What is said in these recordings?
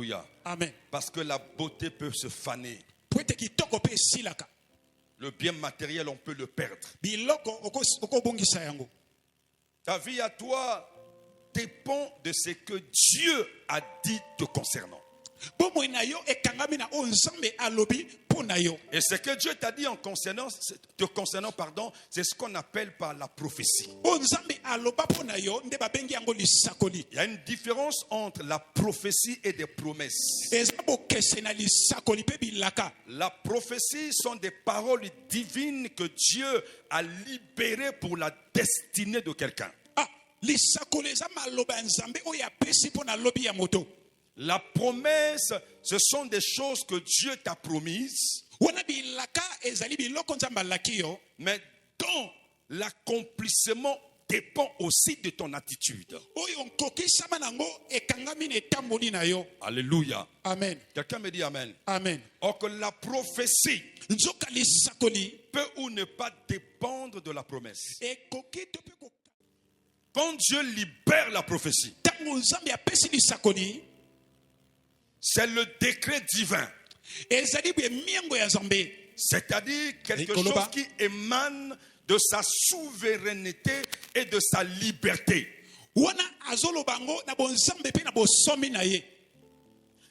Alléluia. Amen. Parce que la beauté peut se faner. Pwete kitoko pe silaka. Le bien matériel, on peut le perdre. Biloko okobongisa yango. Ta vie à toi dépend de ce que Dieu a dit te concernant. Bomo na yo ekangami na o nzambe alobi pona yo. Et ce que Dieu t'a dit en concernant, te concernant, pardon, c'est ce qu'on appelle par la prophétie. O nzambe aloba pona yo nde babengi yango lisakoli. Il y a une différence entre la prophétie et des promesses. Ezabo kesena lisakoli pe bilaka. La prophétie sont des paroles divines que Dieu a libérées pour la destinée de quelqu'un. Ah, lisakoli za maloba nzambe o ya pesi pona lobi ya moto. La promesse, ce sont des choses que Dieu t'a promises, mais dont l'accomplissement dépend aussi de ton attitude. Alléluia. Amen. Quelqu'un me dit Amen. Amen. Or que la prophétie peut ou ne pas dépendre de la promesse. Quand Dieu libère la prophétie, c'est le décret divin. C'est-à-dire quelque chose qui émane de sa souveraineté et de sa liberté.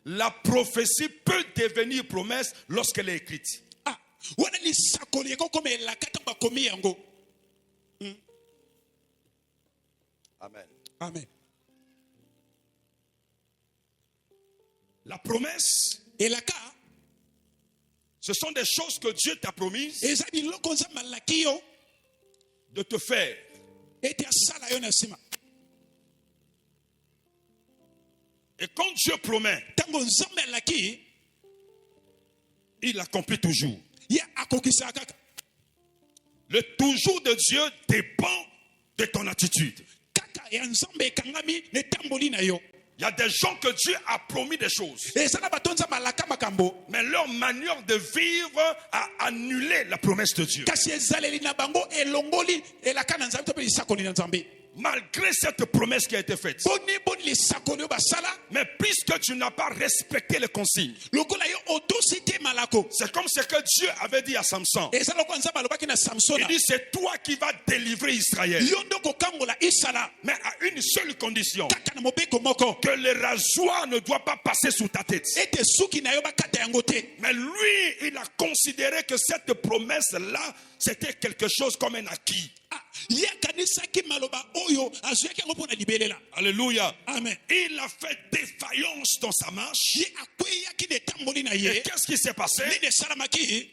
La prophétie peut devenir promesse lorsqu'elle est écrite. Amen. Amen. La promesse, ce sont des choses que Dieu t'a promises de te faire. Et quand Dieu promet, il accomplit toujours. Le toujours de Dieu dépend de ton attitude. Il y a des gens que Dieu a promis des choses, mais leur manière de vivre a annulé la promesse de Dieu. Malgré cette promesse qui a été faite, mais puisque tu n'as pas respecté les consignes, c'est comme ce que Dieu avait dit à Samson. Il dit, c'est toi qui vas délivrer Israël, mais à une seule condition, que le rasoir ne doit pas passer sous ta tête. Mais lui, il a considéré que cette promesse-là, c'était quelque chose comme un acquis. Alléluia. Amen. Il a fait défaillance dans sa marche. Et qu'est-ce qui s'est passé?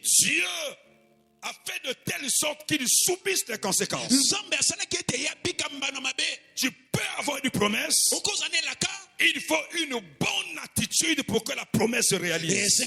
Dieu a fait de telle sorte qu'il subisse les conséquences. Tu peux avoir une promesse. Il faut une bonne attitude pour que la promesse se réalise.